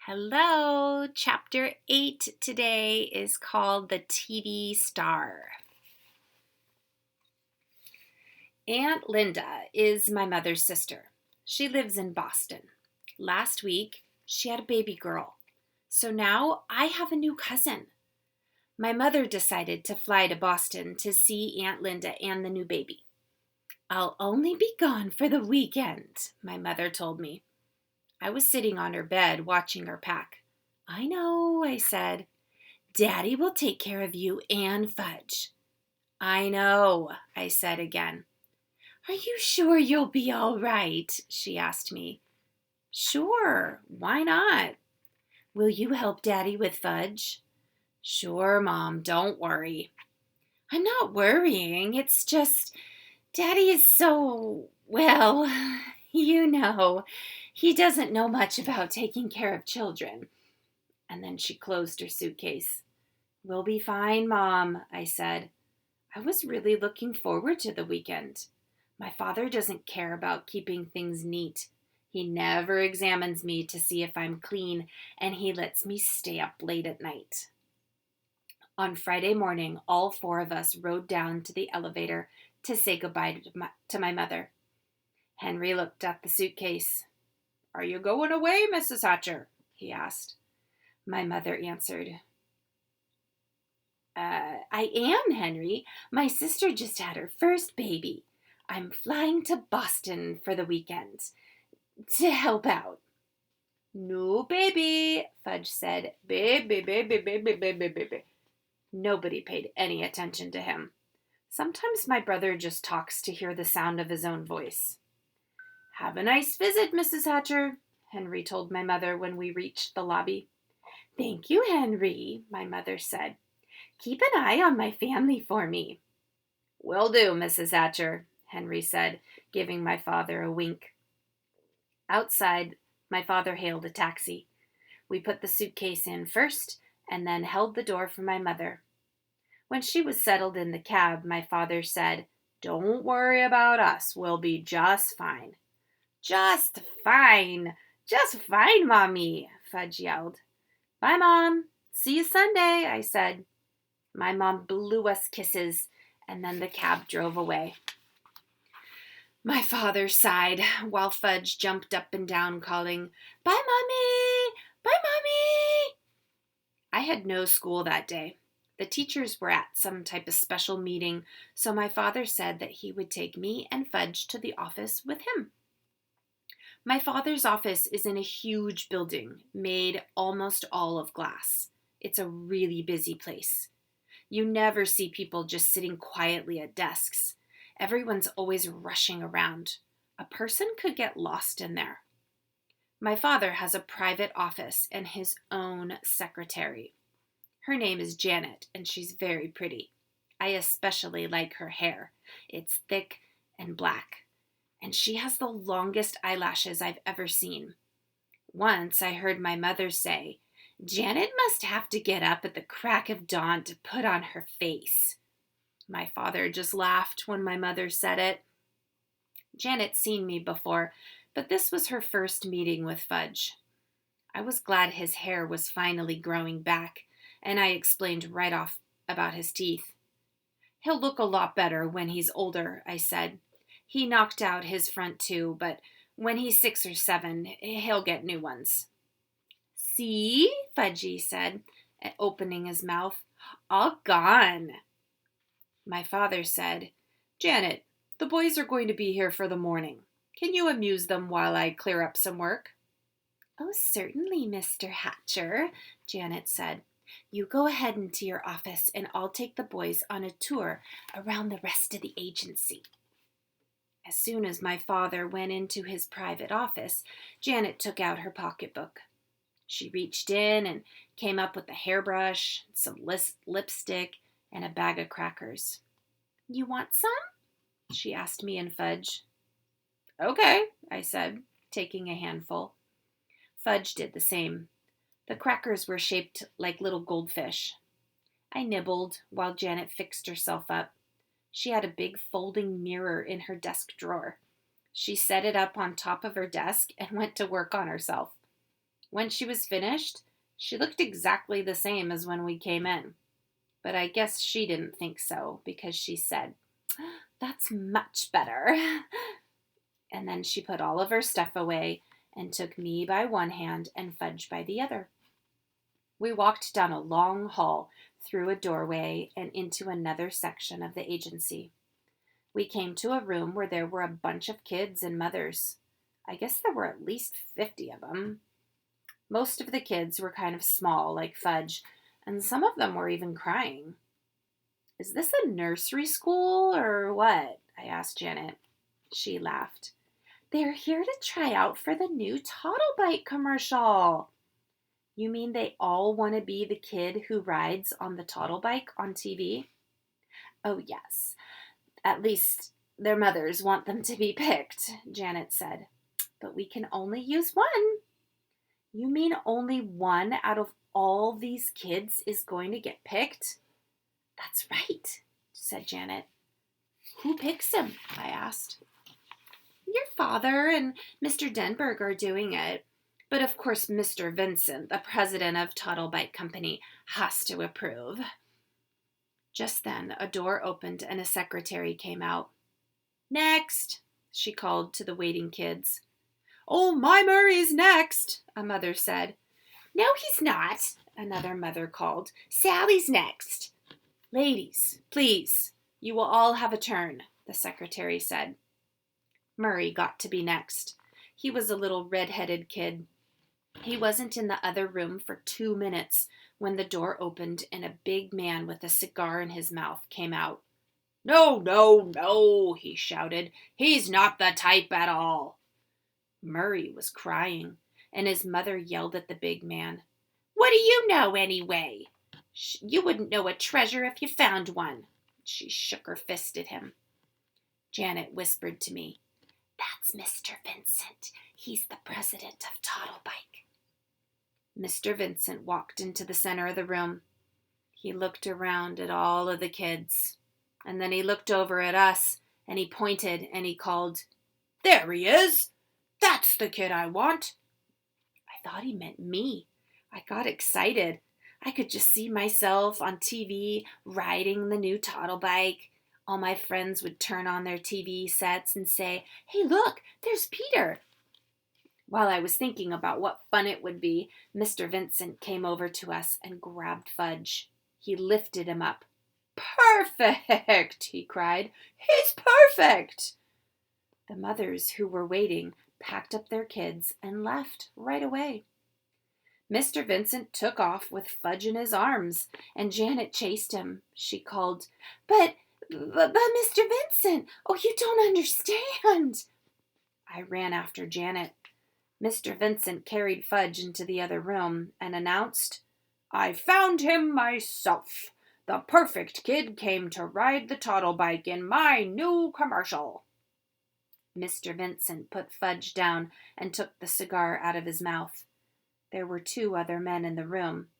Hello! Chapter 8 today is called The TV Star. Aunt Linda is my mother's sister. She lives in Boston. Last week, she had a baby girl. So now I have a new cousin. My mother decided to fly to Boston to see Aunt Linda and the new baby. I'll only be gone for the weekend, my mother told me. I was sitting on her bed watching her pack. I know, I said. Daddy will take care of you and Fudge. I know, I said again. Are you sure you'll be all right? She asked me. Sure, why not? Will you help Daddy with Fudge? Sure, Mom, don't worry. I'm not worrying, it's just Daddy is so, well, he doesn't know much about taking care of children. And then she closed her suitcase. We'll be fine, Mom, I said. I was really looking forward to the weekend. My father doesn't care about keeping things neat. He never examines me to see if I'm clean, and he lets me stay up late at night. On Friday morning, all four of us rode down to the elevator to say goodbye to my mother. Henry looked at the suitcase. Are you going away, Mrs. Hatcher? He asked. My mother answered, I am, Henry. My sister just had her first baby. I'm flying to Boston for the weekend to help out. No, baby, Fudge said. Baby, baby, baby, baby, baby. Nobody paid any attention to him. Sometimes my brother just talks to hear the sound of his own voice. Have a nice visit, Mrs. Hatcher, Henry told my mother when we reached the lobby. Thank you, Henry, my mother said. Keep an eye on my family for me. Will do, Mrs. Hatcher, Henry said, giving my father a wink. Outside, my father hailed a taxi. We put the suitcase in first and then held the door for my mother. When she was settled in the cab, my father said, Don't worry about us. We'll be just fine. Just fine. Just fine, Mommy, Fudge yelled. Bye, Mom. See you Sunday, I said. My mom blew us kisses, and then the cab drove away. My father sighed while Fudge jumped up and down calling, Bye, Mommy! Bye, Mommy! I had no school that day. The teachers were at some type of special meeting, so my father said that he would take me and Fudge to the office with him. My father's office is in a huge building made almost all of glass. It's a really busy place. You never see people just sitting quietly at desks. Everyone's always rushing around. A person could get lost in there. My father has a private office and his own secretary. Her name is Janet, and she's very pretty. I especially like her hair. It's thick and black, and she has the longest eyelashes I've ever seen. Once I heard my mother say, Janet must have to get up at the crack of dawn to put on her face. My father just laughed when my mother said it. Janet's seen me before, but this was her first meeting with Fudge. I was glad his hair was finally growing back, and I explained right off about his teeth. He'll look a lot better when he's older, I said. He knocked out his front two, but when he's 6 or 7, he'll get new ones. See, Fudgy said, opening his mouth. All gone. My father said, Janet, the boys are going to be here for the morning. Can you amuse them while I clear up some work? Oh, certainly, Mr. Hatcher, Janet said. You go ahead into your office and I'll take the boys on a tour around the rest of the agency. As soon as my father went into his private office, Janet took out her pocketbook. She reached in and came up with a hairbrush, some lipstick, and a bag of crackers. You want some? She asked me and Fudge. Okay, I said, taking a handful. Fudge did the same. The crackers were shaped like little goldfish. I nibbled while Janet fixed herself up. She had a big folding mirror in her desk drawer. She set it up on top of her desk and went to work on herself. When she was finished, she looked exactly the same as when we came in. But I guess she didn't think so because she said, "That's much better." And then she put all of her stuff away and took me by one hand and Fudge by the other. We walked down a long hall, through a doorway, and into another section of the agency. We came to a room where there were a bunch of kids and mothers. I guess there were at least 50 of them. Most of the kids were kind of small, like Fudge, and some of them were even crying. "Is this a nursery school or what?" I asked Janet. She laughed. "They're here to try out for the new Toddlebite commercial." "You mean they all want to be the kid who rides on the Toddlebike on TV?" "Oh, yes. At least their mothers want them to be picked," Janet said. "But we can only use one." "You mean only one out of all these kids is going to get picked?" "That's right," said Janet. "Who picks him?" I asked. "Your father and Mr. Denberg are doing it. But of course Mr. Vincent, the president of Toddlebite Company, has to approve." Just then a door opened and a secretary came out. "Next," she called to the waiting kids. "Oh, my Murray's next," a mother said. "No, he's not," another mother called. "Sally's next." "Ladies, please, you will all have a turn," the secretary said. Murray got to be next. He was a little red-headed kid. He wasn't in the other room for 2 minutes when the door opened and a big man with a cigar in his mouth came out. "No, no, no," he shouted. "He's not the type at all." Murray was crying, and his mother yelled at the big man. "What do you know anyway? You wouldn't know a treasure if you found one." She shook her fist at him. Janet whispered to me, "That's Mr. Vincent. He's the president of Toddlebike." Mr. Vincent walked into the center of the room. He looked around at all of the kids, and then he looked over at us, and he pointed and he called, "There he is! That's the kid I want." I thought he meant me. I got excited. I could just see myself on TV riding the new Toddlebike. All my friends would turn on their TV sets and say, "Hey, look, there's Peter." While I was thinking about what fun it would be, Mr. Vincent came over to us and grabbed Fudge. He lifted him up. "Perfect!" he cried. "He's perfect!" The mothers who were waiting packed up their kids and left right away. Mr. Vincent took off with Fudge in his arms, and Janet chased him. She called, But Mr. Vincent, oh, you don't understand." I ran after Janet. Mr. Vincent carried Fudge into the other room and announced, "I found him myself. The perfect kid came to ride the Toddlebike in my new commercial." Mr. Vincent put Fudge down and took the cigar out of his mouth. There were 2 other men in the room.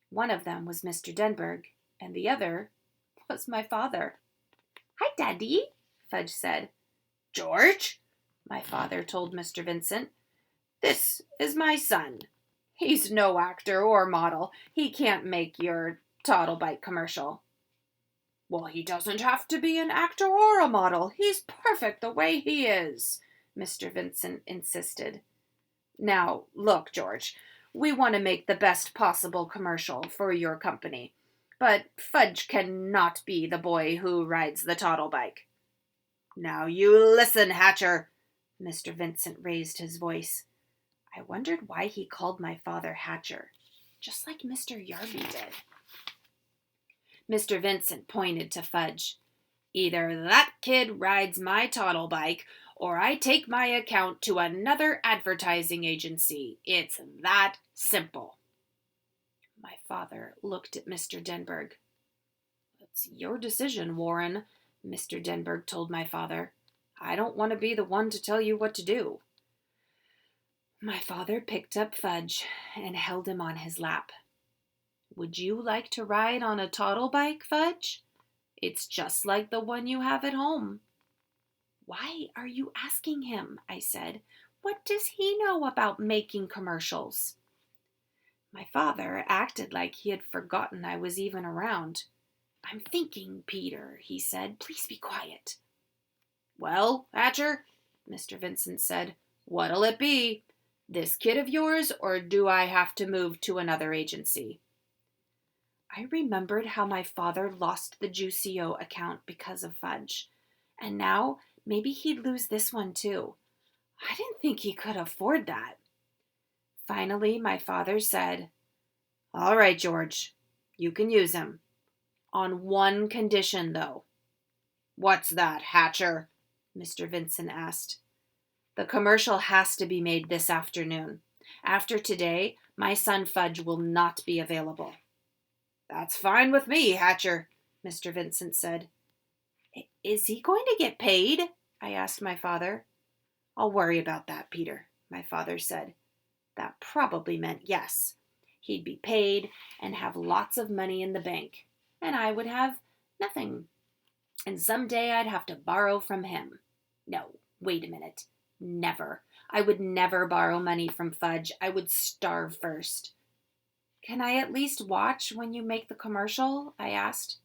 One of them was Mr. Denberg, and the other was my father. "Hi, Daddy," Fudge said. "George," my father told Mr. Vincent, "this is my son. He's no actor or model. He can't make your Toddlebite commercial." "Well, he doesn't have to be an actor or a model. He's perfect the way he is," Mr. Vincent insisted. "Now, look, George, we want to make the best possible commercial for your company, but Fudge cannot be the boy who rides the Toddlebike." "Now you listen, Hatcher." Mr. Vincent raised his voice. I wondered why he called my father Hatcher, just like Mr. Yarby did. Mr. Vincent pointed to Fudge. "Either that kid rides my Toddlebike, or I take my account to another advertising agency. It's that simple." My father looked at Mr. Denberg. "It's your decision, Warren," Mr. Denberg told my father. "I don't want to be the one to tell you what to do." My father picked up Fudge and held him on his lap. "Would you like to ride on a Toddlebike, Fudge? It's just like the one you have at home." "Why are you asking him?" I said. "What does he know about making commercials?" My father acted like he had forgotten I was even around. "I'm thinking, Peter," he said. "Please be quiet." "Well, Hatcher," Mr. Vincent said, "what'll it be? This kid of yours, or do I have to move to another agency?" I remembered how my father lost the Juicio account because of Fudge, and now maybe he'd lose this one too. I didn't think he could afford that. Finally, my father said, "All right, George, you can use him. On one condition, though." "What's that, Hatcher?" Mr. Vincent asked. "The commercial has to be made this afternoon. After today, my son Fudge will not be available." "That's fine with me, Hatcher," Mr. Vincent said. "Is he going to get paid?" I asked my father. "I'll worry about that, Peter," my father said. That probably meant yes. He'd be paid and have lots of money in the bank, and I would have nothing. And someday I'd have to borrow from him. No, wait a minute. Never. I would never borrow money from Fudge. I would starve first. "Can I at least watch when you make the commercial?" I asked.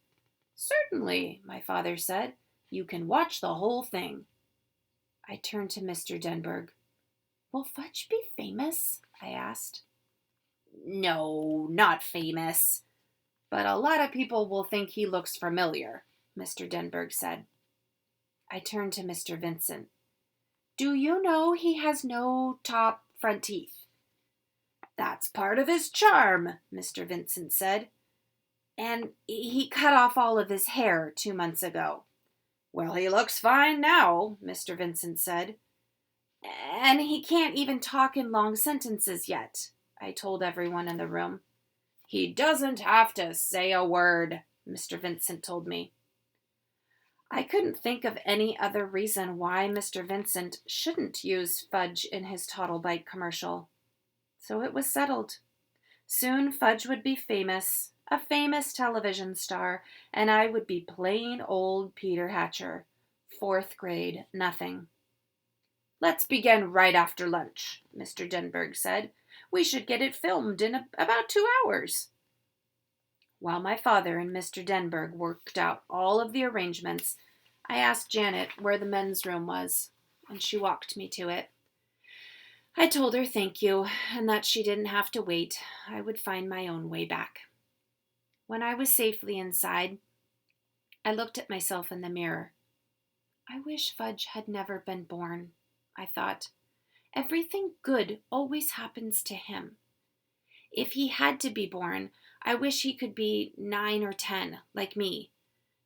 "Certainly," my father said. "You can watch the whole thing." I turned to Mr. Denberg. "Will Fudge be famous?" I asked. "No, not famous. But a lot of people will think he looks familiar," Mr. Denberg said. I turned to Mr. Vincent. "Do you know he has no top front teeth?" "That's part of his charm," Mr. Vincent said. "And he cut off all of his hair 2 months ago." "Well, he looks fine now," Mr. Vincent said. "And he can't even talk in long sentences yet," I told everyone in the room. "He doesn't have to say a word," Mr. Vincent told me. I couldn't think of any other reason why Mr. Vincent shouldn't use Fudge in his Toddlebite commercial. So it was settled. Soon Fudge would be famous, a famous television star, and I would be plain old Peter Hatcher, 4th grade, nothing. "Let's begin right after lunch," Mr. Denberg said. "We should get it filmed in about 2 hours." While my father and Mr. Denberg worked out all of the arrangements, I asked Janet where the men's room was, and she walked me to it. I told her thank you, and that she didn't have to wait. I would find my own way back. When I was safely inside, I looked at myself in the mirror. I wish Fudge had never been born, I thought. Everything good always happens to him. If he had to be born, I wish he could be 9 or 10, like me.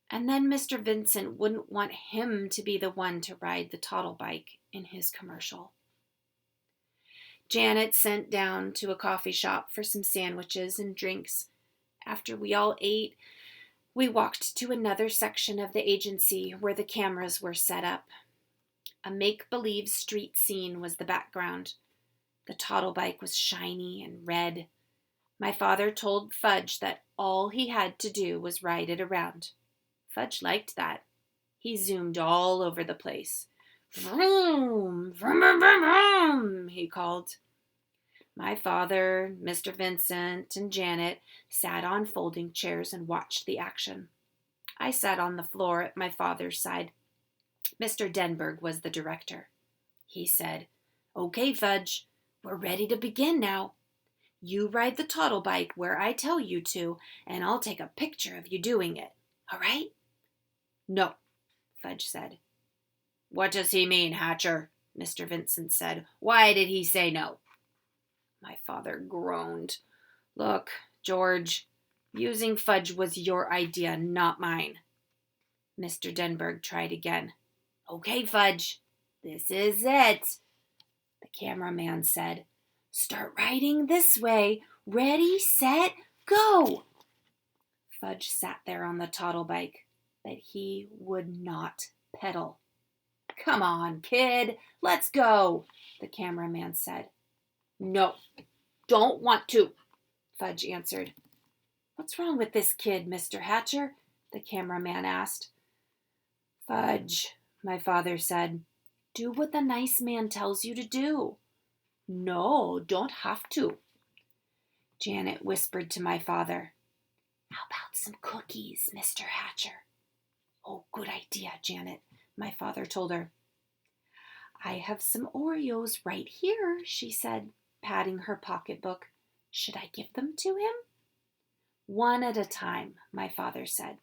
And then Mr. Vincent wouldn't want him to be the one to ride the Toddlebike in his commercial. Janet sent down to a coffee shop for some sandwiches and drinks. After we all ate, we walked to another section of the agency where the cameras were set up. A make-believe street scene was the background. The Toddlebike was shiny and red. My father told Fudge that all he had to do was ride it around. Fudge liked that. He zoomed all over the place. "Vroom, vroom, vroom, vroom, vroom," he called. My father, Mr. Vincent, and Janet sat on folding chairs and watched the action. I sat on the floor at my father's side. Mr. Denberg was the director. He said, "Okay, Fudge, we're ready to begin now. You ride the Toddlebike where I tell you to, and I'll take a picture of you doing it. All right?" "No," Fudge said. "What does he mean, Hatcher?" Mr. Vincent said. "Why did he say no?" My father groaned. "Look, George, using Fudge was your idea, not mine." Mr. Denberg tried again. "Okay, Fudge, this is it." The cameraman said, "Start riding this way. Ready, set, go." Fudge sat there on the Toddlebike, but he would not pedal. "Come on, kid, let's go," the cameraman said. "No, don't want to," Fudge answered. "What's wrong with this kid, Mr. Hatcher?" the cameraman asked. "Fudge," my father said, "do what the nice man tells you to do." "No, don't have to." Janet whispered to my father. How about some cookies, Mr. Hatcher? Oh, good idea, Janet, my father told her. I have some Oreos right here, she said, patting her pocketbook. Should I give them to him? One at a time, my father said.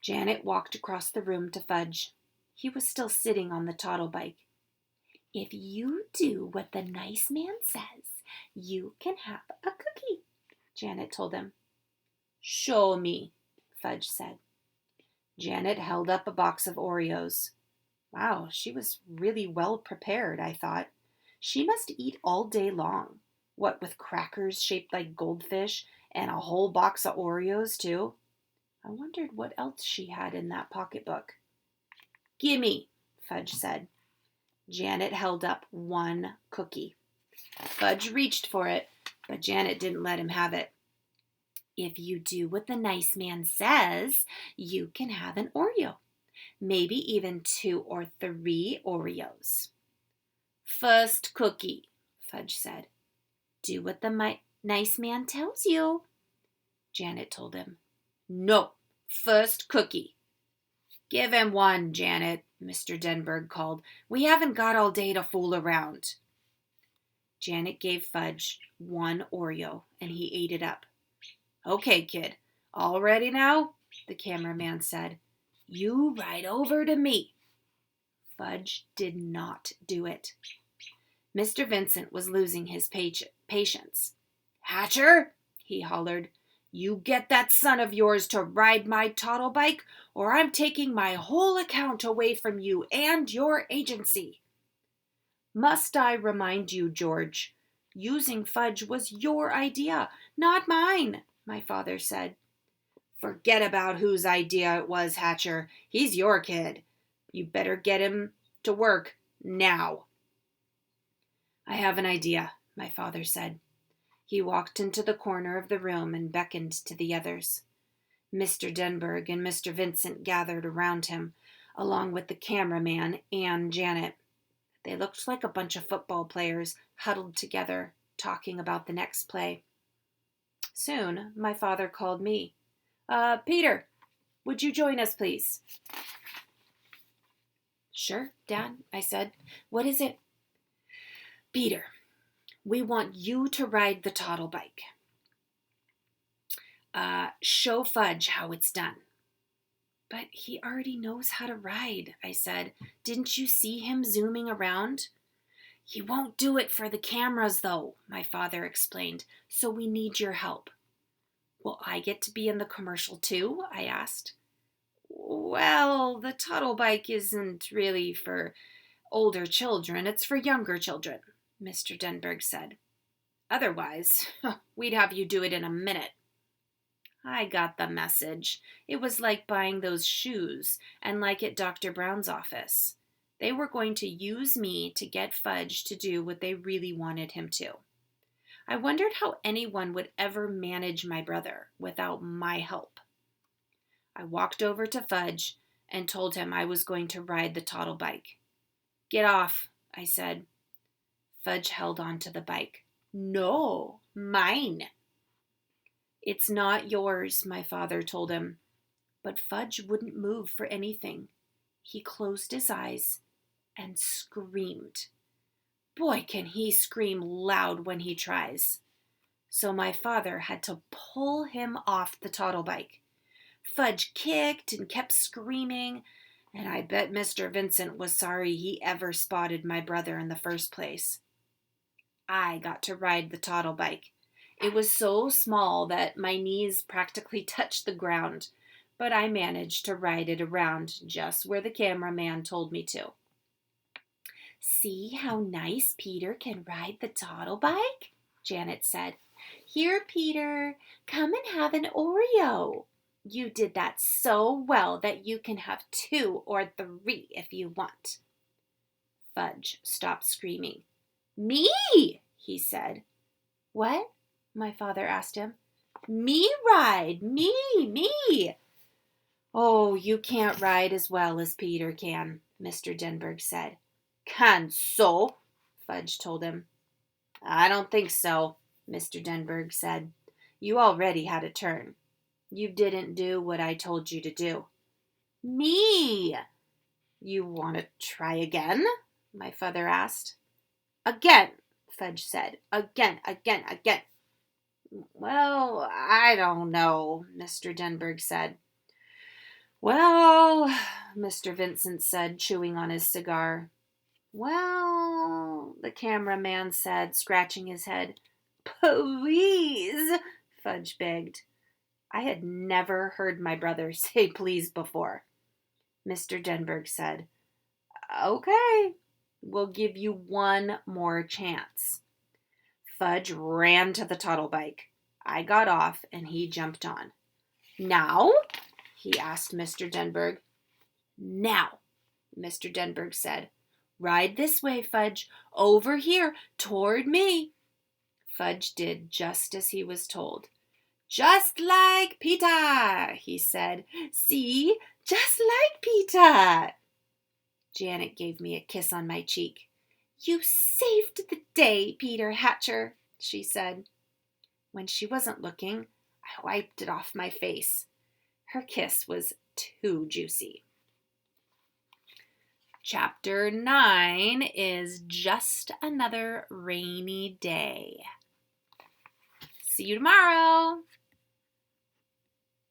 Janet walked across the room to Fudge. He was still sitting on the toddle bike. If you do what the nice man says, you can have a cookie, Janet told him. Show me, Fudge said. Janet held up a box of Oreos. Wow, she was really well prepared, I thought. She must eat all day long. What, with crackers shaped like goldfish and a whole box of Oreos, too? I wondered what else she had in that pocketbook. Gimme, Fudge said. Janet held up one cookie. Fudge reached for it, but Janet didn't let him have it. If you do what the nice man says, you can have an Oreo. Maybe even 2 or 3 Oreos. First cookie, Fudge said. Do what the nice man tells you, Janet told him. No, first cookie. Give him one, Janet, Mr. Denberg called. We haven't got all day to fool around. Janet gave Fudge one Oreo, and he ate it up. Okay, kid, all ready now? The cameraman said. You ride over to me. Fudge did not do it. Mr. Vincent was losing his patience. Hatcher, he hollered, you get that son of yours to ride my toddle bike, or I'm taking my whole account away from you and your agency. Must I remind you, George, using Fudge was your idea, not mine, my father said. Forget about whose idea it was, Hatcher. He's your kid. You better get him to work now. I have an idea, my father said. He walked into the corner of the room and beckoned to the others. Mr. Denberg and Mr. Vincent gathered around him, along with the cameraman and Janet. They looked like a bunch of football players huddled together, talking about the next play. Soon, my father called me. Peter, would you join us, please? Sure, Dad, I said. What is it? Peter, we want you to ride the toddle bike. Show Fudge how it's done. But he already knows how to ride, I said. Didn't you see him zooming around? He won't do it for the cameras, though, my father explained, so we need your help. Will I get to be in the commercial too? I asked. Well, the toddle bike isn't really for older children, it's for younger children, Mr. Denberg said. Otherwise, we'd have you do it in a minute. I got the message. It was like buying those shoes, and like at Dr. Brown's office. They were going to use me to get Fudge to do what they really wanted him to. I wondered how anyone would ever manage my brother without my help. I walked over to Fudge and told him I was going to ride the toddle bike. Get off, I said. Fudge held on to the bike. No, mine. It's not yours, my father told him. But Fudge wouldn't move for anything. He closed his eyes and screamed. Boy, can he scream loud when he tries. So my father had to pull him off the toddle bike. Fudge kicked and kept screaming, and I bet Mr. Vincent was sorry he ever spotted my brother in the first place. I got to ride the toddle bike. It was so small that my knees practically touched the ground, but I managed to ride it around just where the cameraman told me to. See how nice Peter can ride the toddle bike? Janet said. Here, Peter, come and have an Oreo. You did that so well that you can have 2 or 3 if you want. Fudge stopped screaming. Me, he said. What? My father asked him. Me ride, me. Oh, you can't ride as well as Peter can, Mr. Denberg said. Can so, Fudge told him. I don't think so, Mr. Denberg said. You already had a turn. You didn't do what I told you to do. Me! You want to try again? My father asked. Again, Fudge said. Again, again, again. Well, I don't know, Mr. Denberg said. Well, Mr. Vincent said, chewing on his cigar. Well, the cameraman said, scratching his head. Please, Fudge begged. I had never heard my brother say please before. Mr. Denberg said, Okay, we'll give you one more chance. Fudge ran to the Tuttle bike. I got off and he jumped on. Now? He asked Mr. Denberg. Now, Mr. Denberg said. Ride this way, Fudge. Over here, toward me. Fudge did just as he was told. Just like Peter, he said. See, just like Peter. Janet gave me a kiss on my cheek. You saved the day, Peter Hatcher, she said. When she wasn't looking, I wiped it off my face. Her kiss was too juicy. Chapter 9 is Just Another Rainy Day. See you tomorrow.